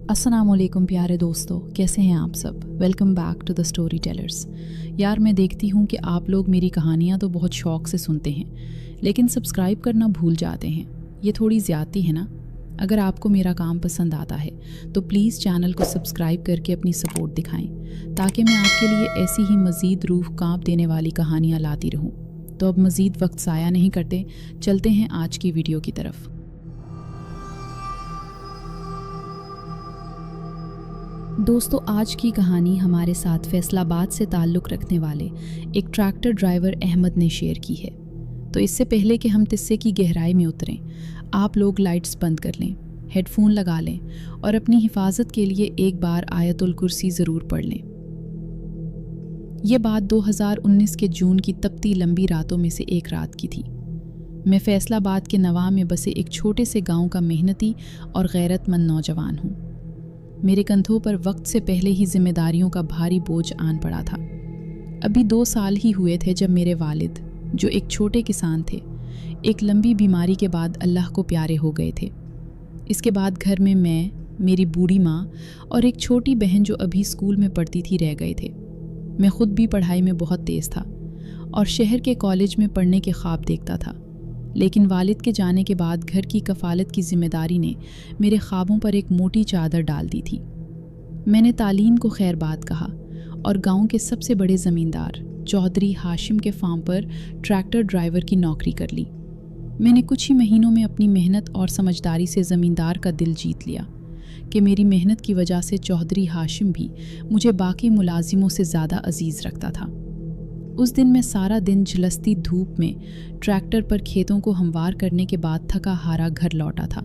अस्सलाम वालेकुम प्यारे दोस्तों, कैसे हैं आप सब। Welcome back to the storytellers. यार, मैं देखती हूँ कि आप लोग मेरी कहानियाँ तो बहुत शौक़ से सुनते हैं, लेकिन सब्सक्राइब करना भूल जाते हैं। ये थोड़ी ज़्यादती है ना। अगर आपको मेरा काम पसंद आता है तो प्लीज़ चैनल को सब्सक्राइब करके अपनी सपोर्ट दिखाएं, ताकि मैं आपके लिए ऐसी ही मज़ीद रूह कांप देने वाली कहानियाँ लाती रहूँ। तो अब मज़ीद वक्त ज़ाया नहीं करते, चलते हैं आज की वीडियो की तरफ। दोस्तों, आज की कहानी हमारे साथ फैसलाबाद से ताल्लुक़ रखने वाले एक ट्रैक्टर ड्राइवर अहमद ने शेयर की है। तो इससे पहले कि हम किस्से की गहराई में उतरें, आप लोग लाइट्स बंद कर लें, हेडफोन लगा लें और अपनी हिफाजत के लिए एक बार आयतुल कुर्सी ज़रूर पढ़ लें। ये बात 2019 के जून की तपती लंबी रातों में से एक रात की थी। मैं फैसलाबाद के नवां में बसे एक छोटे से गांव का मेहनती और गैरतमंद नौजवान हूँ। मेरे कंधों पर वक्त से पहले ही जिम्मेदारियों का भारी बोझ आन पड़ा था। अभी 2 साल ही हुए थे जब मेरे वालिद, जो एक छोटे किसान थे, एक लंबी बीमारी के बाद अल्लाह को प्यारे हो गए थे। इसके बाद घर में मैं, मेरी बूढ़ी माँ और एक छोटी बहन जो अभी स्कूल में पढ़ती थी रह गए थे। मैं खुद भी पढ़ाई में बहुत तेज़ था और शहर के कॉलेज में पढ़ने के ख्वाब देखता था, लेकिन वालिद के जाने के बाद घर की कफ़ालत की जिम्मेदारी ने मेरे ख्वाबों पर एक मोटी चादर डाल दी थी। मैंने तालीम को खैरबाद कहा और गांव के सबसे बड़े ज़मींदार चौधरी हाशिम के फार्म पर ट्रैक्टर ड्राइवर की नौकरी कर ली। मैंने कुछ ही महीनों में अपनी मेहनत और समझदारी से ज़मींदार का दिल जीत लिया कि मेरी मेहनत की वजह से चौधरी हाशिम भी मुझे बाकी मुलाजिमों से ज़्यादा अजीज़ रखता था। उस दिन मैं सारा दिन झुलसती धूप में ट्रैक्टर पर खेतों को हमवार करने के बाद थका हारा घर लौटा था।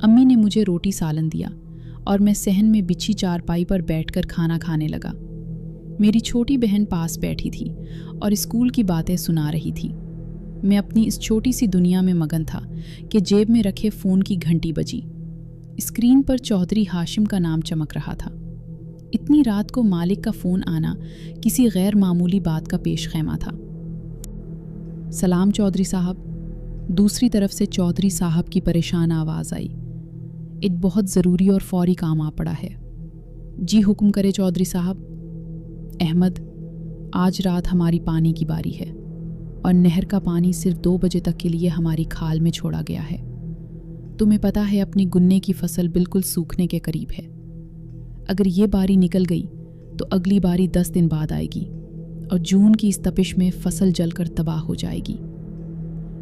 अम्मी ने मुझे रोटी सालन दिया और मैं सहन में बिछी चारपाई पर बैठकर खाना खाने लगा। मेरी छोटी बहन पास बैठी थी और स्कूल की बातें सुना रही थी। मैं अपनी इस छोटी सी दुनिया में मगन था कि जेब में रखे फ़ोन की घंटी बजी। स्क्रीन पर चौधरी हाशिम का नाम चमक रहा था। इतनी रात को मालिक का फ़ोन आना किसी गैर मामूली बात का पेश खैमा था। सलाम चौधरी साहब। दूसरी तरफ से चौधरी साहब की परेशान आवाज़ आई। एक बहुत ज़रूरी और फौरी काम आ पड़ा है। जी हुक्म करे चौधरी साहब। अहमद, आज रात हमारी पानी की बारी है और नहर का पानी सिर्फ 2 बजे तक के लिए हमारी खाल में छोड़ा गया है। तुम्हें पता है अपनी गुन्ने की फसल बिल्कुल सूखने के करीब है। अगर ये बारी निकल गई तो अगली बारी 10 दिन बाद आएगी और जून की इस तपिश में फसल जलकर तबाह हो जाएगी।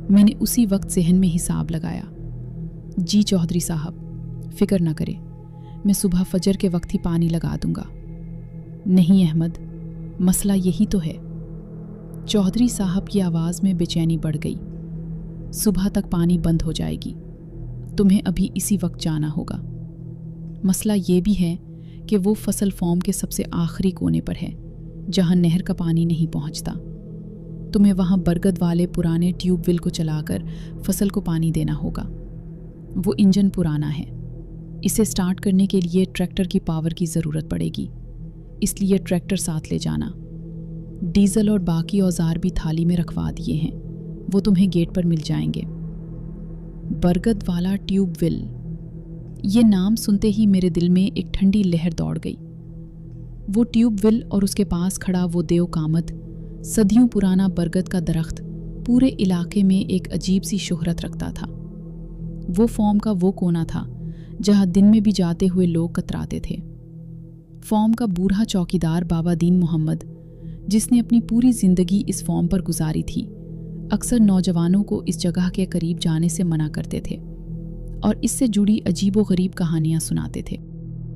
मैंने उसी वक्त ज़हन में हिसाब लगाया। जी चौधरी साहब, फ़िक्र न करें, मैं सुबह फजर के वक्त ही पानी लगा दूंगा। नहीं अहमद, मसला यही तो है। चौधरी साहब की आवाज़ में बेचैनी बढ़ गई। सुबह तक पानी बंद हो जाएगी, तुम्हें अभी इसी वक्त जाना होगा। मसला ये भी है कि वो फसल फार्म के सबसे आखिरी कोने पर है, जहां नहर का पानी नहीं पहुंचता। तुम्हें वहां बरगद वाले पुराने ट्यूबवेल को चलाकर फसल को पानी देना होगा। वो इंजन पुराना है, इसे स्टार्ट करने के लिए ट्रैक्टर की पावर की ज़रूरत पड़ेगी, इसलिए ट्रैक्टर साथ ले जाना। डीजल और बाकी औजार भी थाली में रखवा दिए हैं, वो तुम्हें गेट पर मिल जाएंगे। बरगद वाला ट्यूबवेल, ये नाम सुनते ही मेरे दिल में एक ठंडी लहर दौड़ गई। वो ट्यूबवेल और उसके पास खड़ा वो देव कामत, सदियों पुराना बरगद का दरख्त पूरे इलाके में एक अजीब सी शोहरत रखता था। वो फार्म का वो कोना था जहां दिन में भी जाते हुए लोग कतराते थे। फार्म का बूढ़ा चौकीदार बाबा दीन मोहम्मद, जिसने अपनी पूरी ज़िंदगी इस फार्म पर गुजारी थी, अक्सर नौजवानों को इस जगह के करीब जाने से मना करते थे और इससे जुड़ी अजीब व गरीब कहानियाँ सुनाते थे।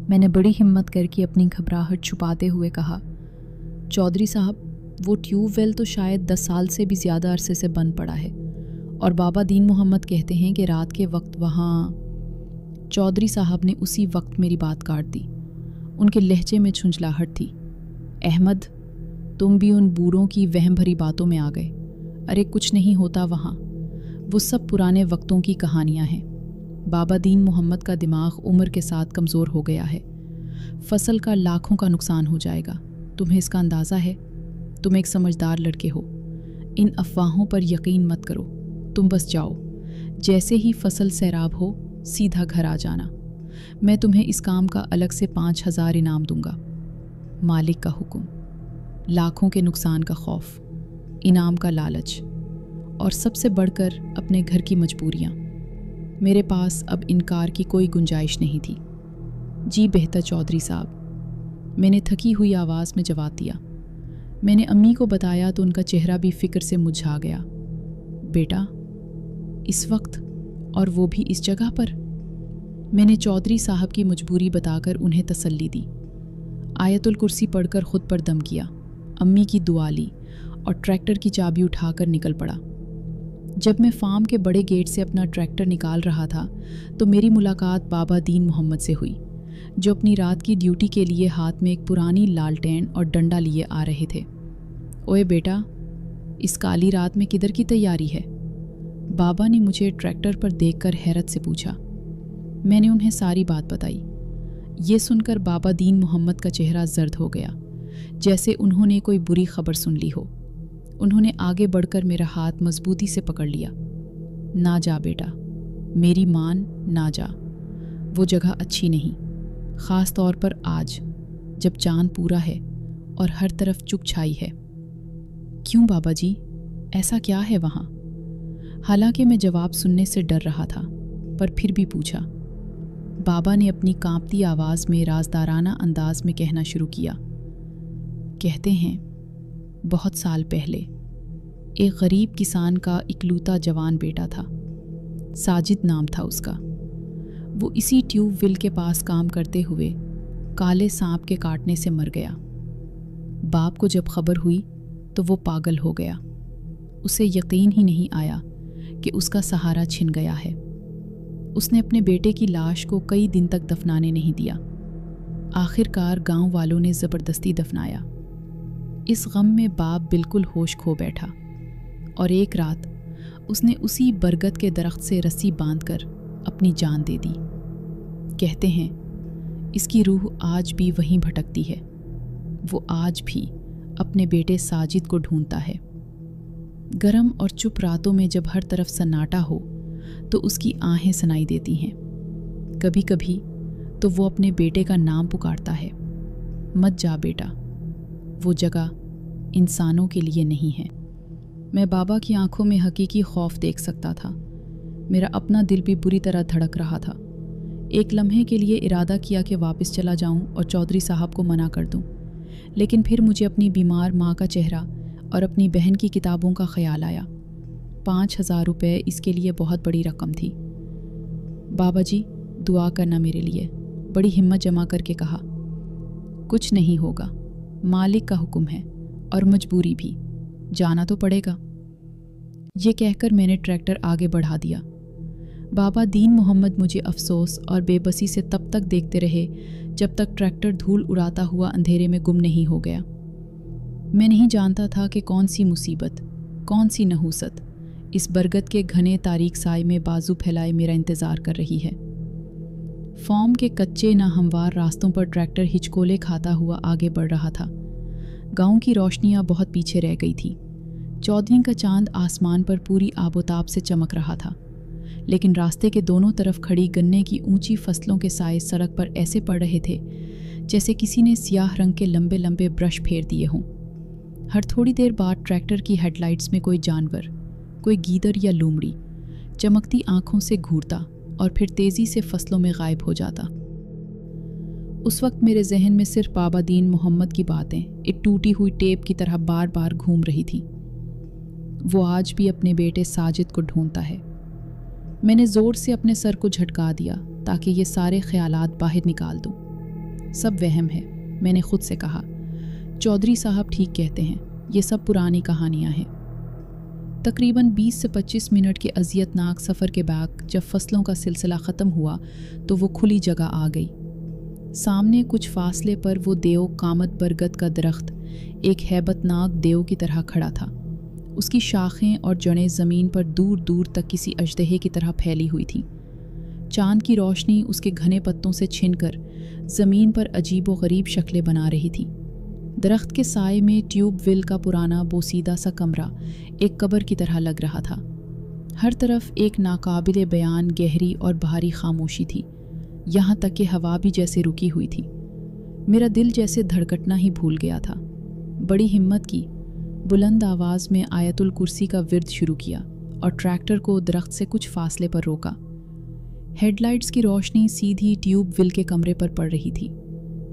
मैंने बड़ी हिम्मत करके अपनी घबराहट छुपाते हुए कहा, चौधरी साहब, वो ट्यूबवेल तो शायद 10 साल से भी ज़्यादा अरसे से बंद पड़ा है और बाबा दीन मोहम्मद कहते हैं कि रात के वक्त वहाँ। चौधरी साहब ने उसी वक्त मेरी बात काट दी। उनके लहजे में झुंझलाहट थी। अहमद, तुम भी उन बूढ़ों की वहम भरी बातों में आ गए। अरे कुछ नहीं होता वहाँ, वो सब पुराने वक्तों की कहानियाँ हैं। बाबा दीन मोहम्मद का दिमाग उम्र के साथ कमज़ोर हो गया है। फसल का लाखों का नुकसान हो जाएगा, तुम्हें इसका अंदाज़ा है। तुम एक समझदार लड़के हो, इन अफवाहों पर यकीन मत करो। तुम बस जाओ, जैसे ही फसल सैराब हो सीधा घर आ जाना। मैं तुम्हें इस काम का अलग से 5,000 इनाम दूंगा। मालिक का हुक्म, लाखों के नुकसान का खौफ, इनाम का लालच और सबसे बढ़कर अपने घर की मजबूरियाँ। मेरे पास अब इनकार की कोई गुंजाइश नहीं थी। जी बेहतर चौधरी साहब, मैंने थकी हुई आवाज़ में जवाब दिया। मैंने अम्मी को बताया तो उनका चेहरा भी फिक्र से मुरझा गया। बेटा, इस वक्त और वो भी इस जगह पर? मैंने चौधरी साहब की मजबूरी बताकर उन्हें तसल्ली दी। आयतुल कुर्सी पढ़कर खुद पर दम किया, अम्मी की दुआ ली और ट्रैक्टर की चाबी उठाकर निकल पड़ा। जब मैं फार्म के बड़े गेट से अपना ट्रैक्टर निकाल रहा था तो मेरी मुलाकात बाबा दीन मोहम्मद से हुई, जो अपनी रात की ड्यूटी के लिए हाथ में एक पुरानी लालटेन और डंडा लिए आ रहे थे। ओए बेटा, इस काली रात में किधर की तैयारी है? बाबा ने मुझे ट्रैक्टर पर देखकर हैरत से पूछा। मैंने उन्हें सारी बात बताई। ये सुनकर बाबा दीन मोहम्मद का चेहरा जर्द हो गया, जैसे उन्होंने कोई बुरी खबर सुन ली हो। उन्होंने आगे बढ़कर मेरा हाथ मजबूती से पकड़ लिया। ना जा बेटा, मेरी मान, ना जा। वो जगह अच्छी नहीं, ख़ास तौर पर आज जब चांद पूरा है और हर तरफ चुप छाई है। क्यों बाबा जी, ऐसा क्या है वहाँ? हालांकि मैं जवाब सुनने से डर रहा था, पर फिर भी पूछा। बाबा ने अपनी कांपती आवाज़ में राजदाराना अंदाज में कहना शुरू किया। कहते हैं बहुत साल पहले एक गरीब किसान का इकलौता जवान बेटा था। साजिद नाम था उसका। वो इसी ट्यूबवेल के पास काम करते हुए काले सांप के काटने से मर गया। बाप को जब खबर हुई तो वो पागल हो गया। उसे यकीन ही नहीं आया कि उसका सहारा छिन गया है। उसने अपने बेटे की लाश को कई दिन तक दफनाने नहीं दिया। आखिरकार गांव वालों ने ज़बरदस्ती दफनाया। इस गम में बाप बिल्कुल होश खो बैठा और एक रात उसने उसी बरगद के दरख्त से रस्सी बांधकर अपनी जान दे दी। कहते हैं इसकी रूह आज भी वहीं भटकती है। वो आज भी अपने बेटे साजिद को ढूंढता है। गरम और चुप रातों में जब हर तरफ सन्नाटा हो तो उसकी आहें सुनाई देती हैं। कभी कभी तो वो अपने बेटे का नाम पुकारता है, मत जा बेटा, वो जगह इंसानों के लिए नहीं है। मैं बाबा की आंखों में हकीकी खौफ देख सकता था। मेरा अपना दिल भी बुरी तरह धड़क रहा था। एक लम्हे के लिए इरादा किया कि वापस चला जाऊं और चौधरी साहब को मना कर दूं, लेकिन फिर मुझे अपनी बीमार माँ का चेहरा और अपनी बहन की किताबों का ख्याल आया। 5,000 रुपये इसके लिए बहुत बड़ी रकम थी। बाबा जी, दुआ करना मेरे लिए, बड़ी हिम्मत जमा करके कहा। कुछ नहीं होगा, मालिक का हुक्म है और मजबूरी भी, जाना तो पड़ेगा। ये कहकर मैंने ट्रैक्टर आगे बढ़ा दिया। बाबा दीन मोहम्मद मुझे अफसोस और बेबसी से तब तक देखते रहे जब तक ट्रैक्टर धूल उड़ाता हुआ अंधेरे में गुम नहीं हो गया। मैं नहीं जानता था कि कौन सी मुसीबत, कौन सी नहूसत इस बरगद के घने तारीक साए में बाजू फैलाए मेरा इंतज़ार कर रही है। फॉर्म के कच्चे ना हमवार रास्तों पर ट्रैक्टर हिचकोले खाता हुआ आगे बढ़ रहा था। गांव की रोशनियां बहुत पीछे रह गई थी। चौदहवीं का चांद आसमान पर पूरी आबोताब से चमक रहा था, लेकिन रास्ते के दोनों तरफ खड़ी गन्ने की ऊंची फसलों के साए सड़क पर ऐसे पड़ रहे थे जैसे किसी ने सियाह रंग के लंबे लंबे ब्रश फेर दिए हों। हर थोड़ी देर बाद ट्रैक्टर की हेडलाइट्स में कोई जानवर, कोई गीदड़ या लोमड़ी चमकती आंखों से घूरता और फिर तेज़ी से फसलों में गायब हो जाता। उस वक्त मेरे जहन में सिर्फ बाबा दीन मोहम्मद की बातें एक टूटी हुई टेप की तरह बार बार घूम रही थी। वो आज भी अपने बेटे साजिद को ढूंढता है। मैंने ज़ोर से अपने सर को झटका दिया ताकि ये सारे ख्यालात बाहर निकाल दूं। सब वहम है, मैंने खुद से कहा। चौधरी साहब ठीक कहते हैं, ये सब पुरानी कहानियाँ हैं। तकरीबन 20 से 25 मिनट के अजियतनाक सफ़र के बाद जब फसलों का सिलसिला ख़त्म हुआ तो वो खुली जगह आ गई। सामने कुछ फासले पर वो देव कामत बरगद का दरख्त एक हैबतनाक देव की तरह खड़ा था। उसकी शाखें और जड़ें ज़मीन पर दूर दूर तक किसी अजदहे की तरह फैली हुई थीं। चांद की रोशनी उसके घने पत्तों से छिनकर ज़मीन पर अजीब व गरीब शक्लें बना रही थी। दरख्त के साए में ट्यूबवेल का पुराना बोसीदा सा कमरा एक कब्र की तरह लग रहा था। हर तरफ एक नाकाबिले बयान गहरी और भारी खामोशी थी, यहाँ तक कि हवा भी जैसे रुकी हुई थी। मेरा दिल जैसे धड़कना ही भूल गया था। बड़ी हिम्मत की, बुलंद आवाज़ में आयतुल कुर्सी का विर्द शुरू किया और ट्रैक्टर को दरख्त से कुछ फासले पर रोका। हेडलाइट्स की रोशनी सीधी ट्यूब विल के कमरे पर पड़ रही थी।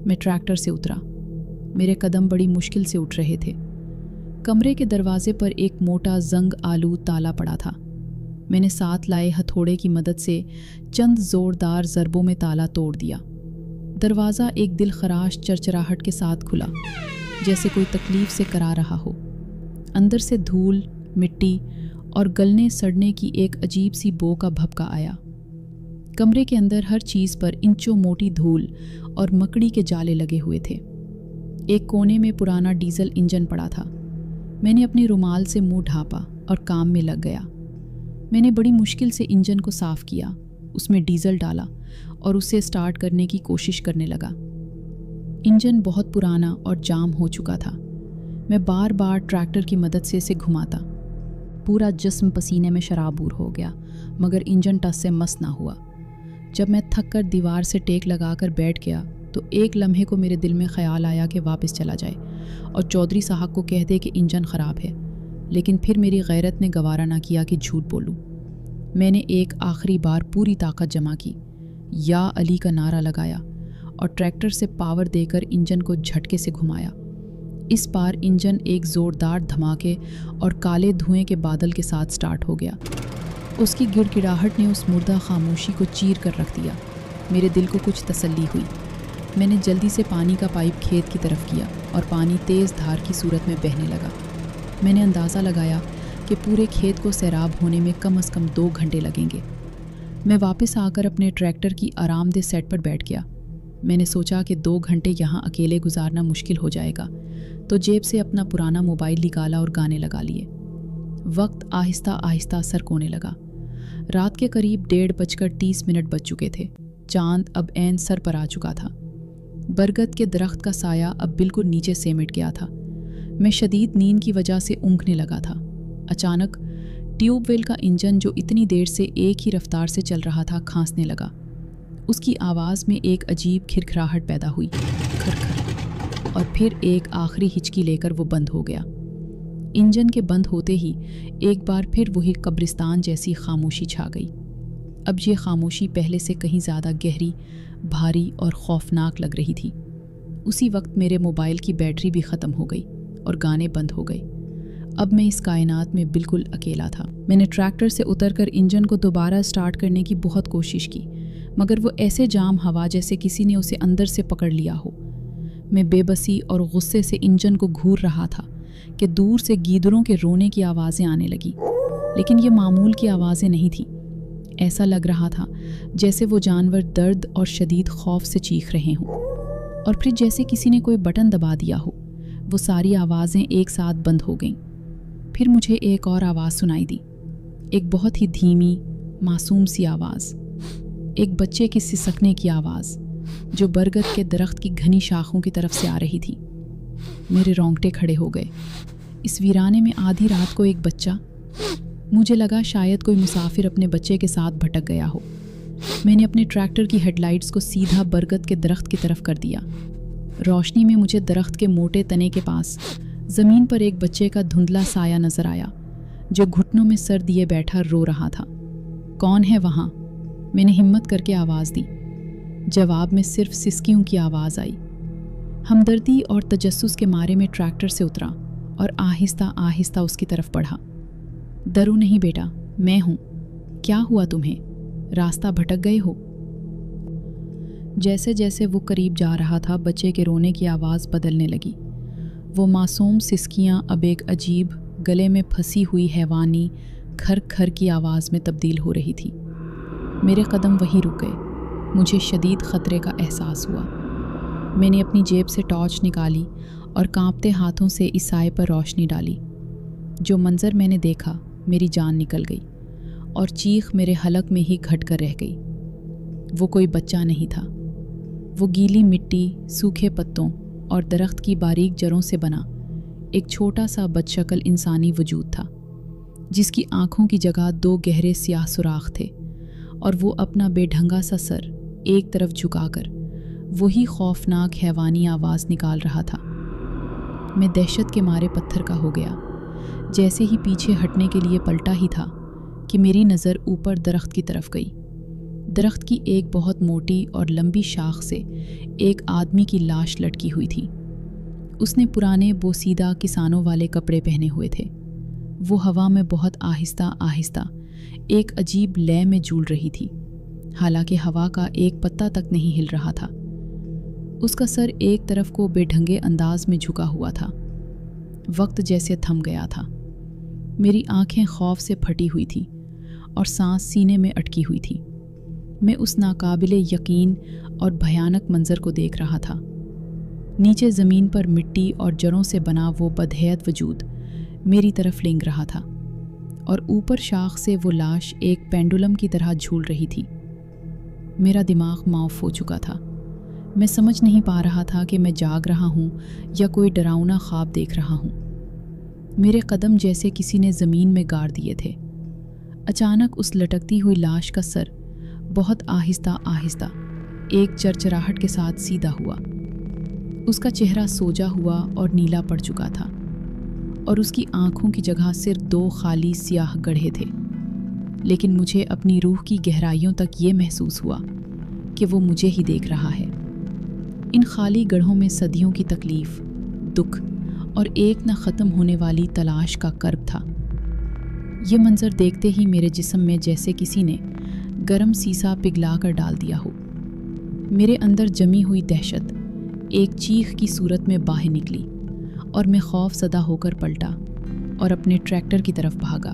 मैं ट्रैक्टर से उतरा। मेरे कदम बड़ी मुश्किल से उठ रहे थे। कमरे के दरवाजे पर एक मोटा जंग आलू ताला पड़ा था। मैंने साथ लाए हथौड़े की मदद से चंद ज़ोरदार ज़रबों में ताला तोड़ दिया। दरवाज़ा एक दिल खराश चरचराहट के साथ खुला, जैसे कोई तकलीफ़ से करा रहा हो। अंदर से धूल, मिट्टी और गलने सड़ने की एक अजीब सी बो का भभका आया। कमरे के अंदर हर चीज़ पर इंचों मोटी धूल और मकड़ी के जाले लगे हुए थे। एक कोने में पुराना डीजल इंजन पड़ा था। मैंने अपने रुमाल से मुंह ढांपा और काम में लग गया। मैंने बड़ी मुश्किल से इंजन को साफ़ किया, उसमें डीजल डाला और उसे स्टार्ट करने की कोशिश करने लगा। इंजन बहुत पुराना और जाम हो चुका था। मैं बार बार ट्रैक्टर की मदद से इसे घुमाता। पूरा जिस्म पसीने में शराबूर हो गया, मगर इंजन टस से मस ना हुआ। जब मैं थक कर दीवार से टेक लगाकर बैठ गया तो एक लम्हे को मेरे दिल में ख्याल आया कि वापस चला जाए और चौधरी साहब को कह दे कि इंजन ख़राब है। लेकिन फिर मेरी गैरत ने गवारा ना किया कि झूठ बोलूं। मैंने एक आखिरी बार पूरी ताकत जमा की, या अली का नारा लगाया और ट्रैक्टर से पावर देकर इंजन को झटके से घुमाया। इस बार इंजन एक ज़ोरदार धमाके और काले धुएं के बादल के साथ स्टार्ट हो गया। उसकी गिड़गिड़ाहट ने उस मुर्दा खामोशी को चीर कर रख दिया। मेरे दिल को कुछ तसल्ली हुई। मैंने जल्दी से पानी का पाइप खेत की तरफ किया और पानी तेज़ धार की सूरत में बहने लगा। मैंने अंदाज़ा लगाया कि पूरे खेत को सैराब होने में कम से कम 2 घंटे लगेंगे। मैं वापस आकर अपने ट्रैक्टर की आरामदेह सेट पर बैठ गया। मैंने सोचा कि 2 घंटे यहाँ अकेले गुजारना मुश्किल हो जाएगा, तो जेब से अपना पुराना मोबाइल निकाला और गाने लगा लिए। वक्त आहिस्ता आहिस्ता सरकोने लगा। रात के करीब 1:30 बज चुके थे। चांद अब ऐन सर पर आ चुका था। बरगद के दरख्त का साया अब बिल्कुल नीचे सिमट गया था। मैं शदीद नींद की वजह से ऊँघने लगा था। अचानक ट्यूबवेल का इंजन, जो इतनी देर से एक ही रफ्तार से चल रहा था, खांसने लगा। उसकी आवाज़ में एक अजीब खिरखराहट पैदा हुई, खर, और फिर एक आखिरी हिचकी लेकर वो बंद हो गया। इंजन के बंद होते ही एक बार फिर वही कब्रिस्तान जैसी खामोशी छा गई। अब ये खामोशी पहले से कहीं ज़्यादा गहरी, भारी और खौफनाक लग रही थी। उसी वक्त मेरे मोबाइल की बैटरी भी ख़त्म हो गई और गाने बंद हो गए। अब मैं इस कायनात में बिल्कुल अकेला था। मैंने ट्रैक्टर से उतरकर इंजन को दोबारा स्टार्ट करने की बहुत कोशिश की, मगर वो ऐसे जाम हवा जैसे किसी ने उसे अंदर से पकड़ लिया हो। मैं बेबसी और गुस्से से इंजन को घूर रहा था कि दूर से गीदड़ों के रोने की आवाज़ें आने लगी, लेकिन ये मामूल की आवाज़ें नहीं थी। ऐसा लग रहा था जैसे वो जानवर दर्द और शदीद खौफ से चीख रहे हों, और फिर जैसे किसी ने कोई बटन दबा दिया हो। वो सारी आवाज़ें एक साथ बंद हो गईं। फिर मुझे एक और आवाज़ सुनाई दी, एक बहुत ही धीमी, मासूम सी आवाज़, एक बच्चे की सिसकने की आवाज़, जो बरगद के दरख्त की घनी शाखों की तरफ से आ रही थी। मेरे रोंगटे खड़े हो गए। इस वीराने में आधी रात को एक बच्चा। मुझे लगा शायद कोई मुसाफिर अपने बच्चे के साथ भटक गया हो। मैंने अपने ट्रैक्टर की हेडलाइट्स को सीधा बरगद के दरख्त की तरफ कर दिया। रोशनी में मुझे दरख्त के मोटे तने के पास ज़मीन पर एक बच्चे का धुंधला साया नज़र आया, जो घुटनों में सर दिए बैठा रो रहा था। कौन है वहाँ? मैंने हिम्मत करके आवाज़ दी। जवाब में सिर्फ सिसकियों की आवाज़ आई। हमदर्दी और तजस्सुस के मारे में ट्रैक्टर से उतरा और आहिस्ता आहिस्ता उसकी तरफ बढ़ा। डरो नहीं बेटा, मैं हूँ। क्या हुआ तुम्हें? रास्ता भटक गए हो? जैसे जैसे वो करीब जा रहा था, बच्चे के रोने की आवाज़ बदलने लगी। वो मासूम सिसकियाँ अब एक अजीब, गले में फंसी हुई हैवानी खर खर की आवाज़ में तब्दील हो रही थी। मेरे कदम वहीं रुक गए। मुझे शदीद ख़तरे का एहसास हुआ। मैंने अपनी जेब से टॉर्च निकाली और कांपते हाथों से इस साए पर रोशनी डाली। जो मंज़र मैंने देखा, मेरी जान निकल गई और चीख मेरे हलक में ही घट कर रह गई। वो कोई बच्चा नहीं था। वो गीली मिट्टी, सूखे पत्तों और दरख्त की बारीक जड़ों से बना एक छोटा सा बदशक्ल इंसानी वजूद था, जिसकी आँखों की जगह 2 गहरे स्याह सुराख थे, और वो अपना बेढंगा सा सर ایک طرف جھکا کر وہی خوفناک حیوانی آواز نکال رہا تھا۔ میں دہشت کے مارے پتھر کا ہو گیا۔ جیسے ہی پیچھے ہٹنے کے لیے پلٹا ہی تھا کہ میری نظر اوپر درخت کی طرف گئی۔ درخت کی ایک بہت موٹی اور لمبی شاخ سے ایک آدمی کی لاش لٹکی ہوئی تھی۔ اس نے پرانے بوسیدہ کسانوں والے کپڑے پہنے ہوئے تھے۔ وہ ہوا میں بہت آہستہ آہستہ ایک عجیب لے میں جھول رہی تھی، حالانکہ ہوا کا ایک پتا تک نہیں ہل رہا تھا۔ اس کا سر ایک طرف کو بے ڈھنگے انداز میں جھکا ہوا تھا۔ وقت جیسے تھم گیا تھا۔ میری آنکھیں خوف سے پھٹی ہوئی تھیں اور سانس سینے میں اٹکی ہوئی تھی۔ میں اس ناقابل یقین اور بھیانک منظر کو دیکھ رہا تھا۔ نیچے زمین پر مٹی اور جڑوں سے بنا وہ بدحیت وجود میری طرف لنگھ رہا تھا، اور اوپر شاخ سے وہ لاش ایک پینڈولم کی طرح جھول رہی تھی۔ میرا دماغ معاف ہو چکا تھا۔ میں سمجھ نہیں پا رہا تھا کہ میں جاگ رہا ہوں یا کوئی ڈراؤنا خواب دیکھ رہا ہوں۔ میرے قدم جیسے کسی نے زمین میں گاڑ دیے تھے۔ اچانک اس لٹکتی ہوئی لاش کا سر بہت آہستہ آہستہ ایک چرچراہٹ کے ساتھ سیدھا ہوا۔ اس کا چہرہ سوجا ہوا اور نیلا پڑ چکا تھا، اور اس کی آنکھوں کی جگہ صرف 2 خالی سیاہ گڑھے تھے۔ لیکن مجھے اپنی روح کی گہرائیوں تک یہ محسوس ہوا کہ وہ مجھے ہی دیکھ رہا ہے۔ ان خالی گڑھوں میں صدیوں کی تکلیف، دکھ اور ایک نہ ختم ہونے والی تلاش کا کرب تھا۔ یہ منظر دیکھتے ہی میرے جسم میں جیسے کسی نے گرم سیسا پگھلا کر ڈال دیا ہو۔ میرے اندر جمی ہوئی دہشت ایک چیخ کی صورت میں باہر نکلی، اور میں خوف زدہ ہو کر پلٹا اور اپنے ٹریکٹر کی طرف بھاگا۔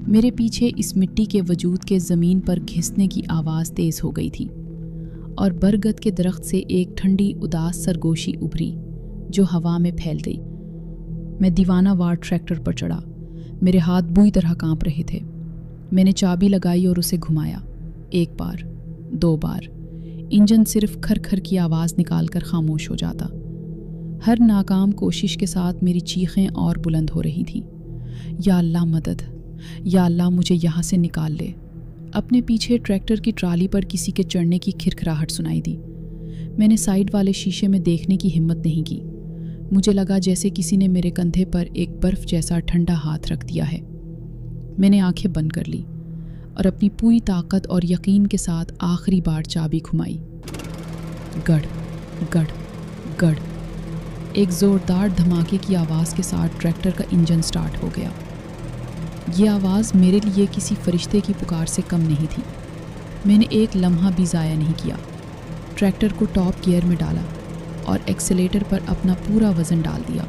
میرے پیچھے اس مٹی کے وجود کے زمین پر گھسنے کی آواز تیز ہو گئی تھی، اور برگد کے درخت سے ایک ٹھنڈی اداس سرگوشی ابھری جو ہوا میں پھیل گئی۔ میں دیوانہ وار ٹریکٹر پر چڑھا۔ میرے ہاتھ بری طرح کانپ رہے تھے۔ میں نے چابی لگائی اور اسے گھمایا۔ 1 بار، 2 بار، انجن صرف کھر کھر کی آواز نکال کر خاموش ہو جاتا۔ ہر ناکام کوشش کے ساتھ میری چیخیں اور بلند ہو رہی تھیں۔ یا اللہ مدد، یا اللہ مجھے یہاں سے نکال لے۔ اپنے پیچھے ٹریکٹر کی ٹرالی پر کسی کے چڑھنے کی کھرکھراہٹ سنائی دی۔ میں نے سائیڈ والے شیشے میں دیکھنے کی ہمت نہیں کی۔ مجھے لگا جیسے کسی نے میرے کندھے پر ایک برف جیسا ٹھنڈا ہاتھ رکھ دیا ہے۔ میں نے آنکھیں بند کر لی اور اپنی پوری طاقت اور یقین کے ساتھ آخری بار چابی گھمائی۔ گڑ گڑ گڑ، ایک زوردار دھماکے کی آواز کے ساتھ ٹریکٹر کا انجن سٹارٹ ہو گیا۔ یہ آواز میرے لیے کسی فرشتے کی پکار سے کم نہیں تھی۔ میں نے ایک لمحہ بھی ضائع نہیں کیا۔ ٹریکٹر کو ٹاپ گیئر میں ڈالا اور ایکسیلیٹر پر اپنا پورا وزن ڈال دیا۔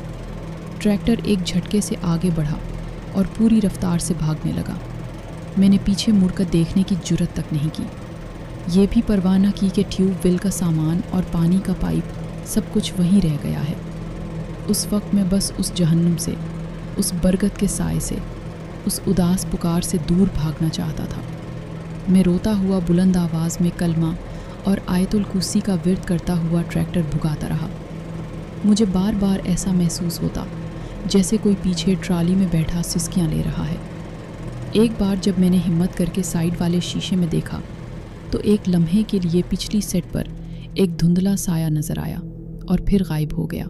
ٹریکٹر ایک جھٹکے سے آگے بڑھا اور پوری رفتار سے بھاگنے لگا۔ میں نے پیچھے مڑ کر دیکھنے کی جرت تک نہیں کی، یہ بھی پرواہ نہ کی کہ ٹیوب ویل کا سامان اور پانی کا پائپ سب کچھ وہیں رہ گیا ہے۔ اس وقت میں بس اس جہنم سے، اس برگد کے سائے سے، اس اداس پکار سے دور بھاگنا چاہتا تھا۔ میں روتا ہوا بلند آواز میں کلمہ اور آیت الکرسی کا ورد کرتا ہوا ٹریکٹر بھگاتا رہا۔ مجھے بار بار ایسا محسوس ہوتا جیسے کوئی پیچھے ٹرالی میں بیٹھا سسکیاں لے رہا ہے۔ ایک بار جب میں نے ہمت کر کے سائیڈ والے شیشے میں دیکھا تو ایک لمحے کے لیے پچھلی سیٹ پر ایک دھندلا سایہ نظر آیا اور پھر غائب ہو گیا۔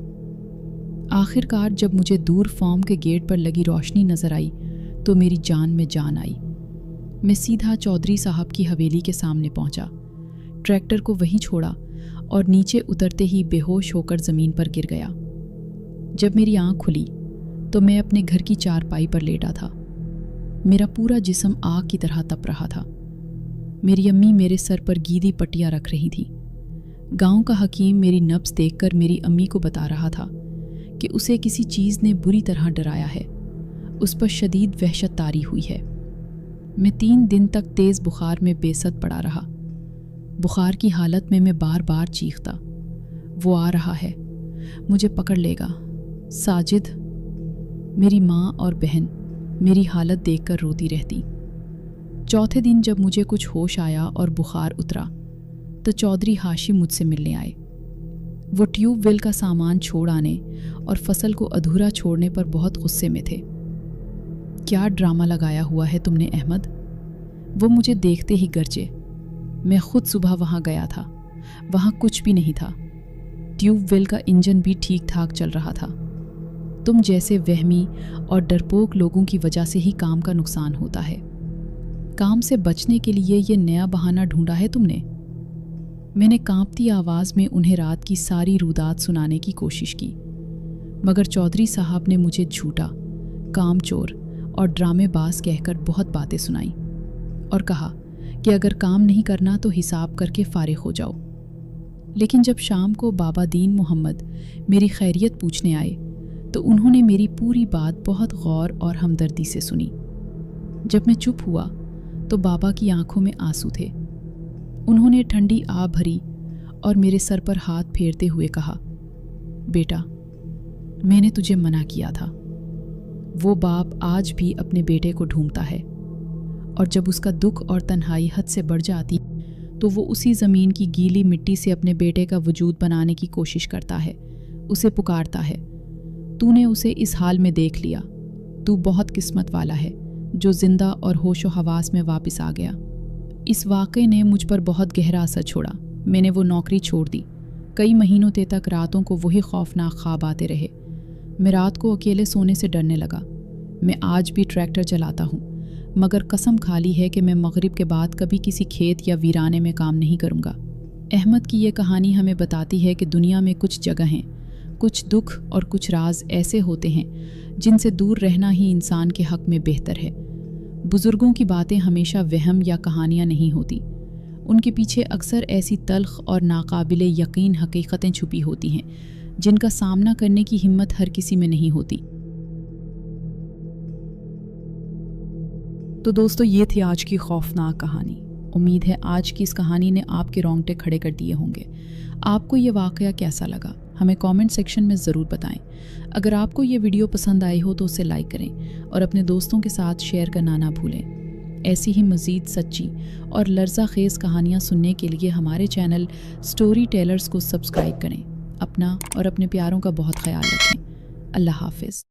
آخر کار جب مجھے دور فارم کے گیٹ پر لگی روشنی نظر آئی تو میری جان میں جان آئی۔ میں سیدھا چودھری صاحب کی حویلی کے سامنے پہنچا، ٹریکٹر کو وہیں چھوڑا اور نیچے اترتے ہی بے ہوش ہو کر زمین پر گر گیا۔ جب میری آنکھ کھلی تو میں اپنے گھر کی چارپائی پر لیٹا تھا۔ میرا پورا جسم آگ کی طرح تپ رہا تھا۔ میری امی میرے سر پر گیدی پٹیاں رکھ رہی تھی۔ گاؤں کا حکیم میری نبض دیکھ کر میری امی کو بتا رہا تھا کہ اسے کسی چیز نے بری طرح ڈرایا ہے، اس پر شدید وحشت طاری ہوئی ہے۔ میں 3 دن تک تیز بخار میں بے ست پڑا رہا۔ بخار کی حالت میں میں بار بار چیختا، وہ آ رہا ہے، مجھے پکڑ لے گا، ساجد۔ میری ماں اور بہن میری حالت دیکھ کر روتی رہتی۔ چوتھے دن جب مجھے کچھ ہوش آیا اور بخار اترا تو چودھری ہاشم مجھ سے ملنے آئے۔ وہ ٹیوب ویل کا سامان چھوڑ آنے اور فصل کو ادھورا چھوڑنے پر بہت غصے میں تھے۔ کیا ڈرامہ لگایا ہوا ہے تم نے احمد؟ وہ مجھے دیکھتے ہی گرجے۔ मैं खुद सुबह वहाँ गया था। वहाँ कुछ भी नहीं था। ट्यूबवेल का इंजन भी ठीक ठाक चल रहा था। तुम जैसे वहमी और डरपोक लोगों की वजह से ही काम का नुकसान होता है। काम से बचने के लिए ये नया बहाना ढूंढा है तुमने। मैंने कांपती आवाज़ में उन्हें रात की सारी रुदात सुनाने की कोशिश की, मगर चौधरी साहब ने मुझे झूठा, कामचोर और ड्रामेबाज कहकर बहुत बातें सुनाई और कहा कि अगर काम नहीं करना तो हिसाब करके फारिग हो जाओ। लेकिन जब शाम को बाबा दीन मोहम्मद मेरी खैरियत पूछने आए तो उन्होंने मेरी पूरी बात बहुत गौर और हमदर्दी से सुनी। जब मैं चुप हुआ तो बाबा की आंखों में आंसू थे। उन्होंने ठंडी आह भरी और मेरे सर पर हाथ फेरते हुए कहा, बेटा, मैंने तुझे मना किया था। वो बाप आज भी अपने बेटे को ढूंढता है, और जब उसका दुख और तन्हाई हद से बढ़ जाती तो वो उसी ज़मीन की गीली मिट्टी से अपने बेटे का वजूद बनाने की कोशिश करता है, उसे पुकारता है। तूने उसे इस हाल में देख लिया। तू बहुत किस्मत वाला है जो जिंदा और होशो हवास में वापस आ गया। इस वाक़े ने मुझ पर बहुत गहरा असर छोड़ा। मैंने वो नौकरी छोड़ दी। कई महीनों तक रातों को वही खौफनाक ख्वाब आते रहे। मैं रात को अकेले सोने से डरने लगा। मैं आज भी ट्रैक्टर चलाता हूँ, मगर कसम खा ली है कि मैं मगरिब के बाद कभी किसी खेत या वीराने में काम नहीं करूँगा। अहमद की ये कहानी हमें बताती है कि दुनिया में कुछ जगहें, कुछ दुख और कुछ राज ऐसे होते हैं जिनसे दूर रहना ही इंसान के हक़ में बेहतर है। बुज़ुर्गों की बातें हमेशा वहम या कहानियाँ नहीं होती। उनके पीछे अक्सर ऐसी तल्ख़ और नाकाबिले यकीन हकीकतें छुपी होती हैं जिनका सामना करने की हिम्मत हर किसी में नहीं होती। तो दोस्तों, ये थी आज की खौफनाक कहानी। उम्मीद है आज की इस कहानी ने आपके रोंगटे खड़े कर दिए होंगे। आपको ये वाक़या कैसा लगा हमें कमेंट सेक्शन में ज़रूर बताएं। अगर आपको ये वीडियो पसंद आई हो तो उसे लाइक करें और अपने दोस्तों के साथ शेयर करना ना भूलें। ऐसी ही मज़ीद सच्ची और लर्ज़ा खेज़ कहानियाँ सुनने के लिए हमारे चैनल स्टोरी टेलर्स को सब्सक्राइब करें। अपना और अपने प्यारों का बहुत ख्याल रखें। अल्लाह हाफ़िज़।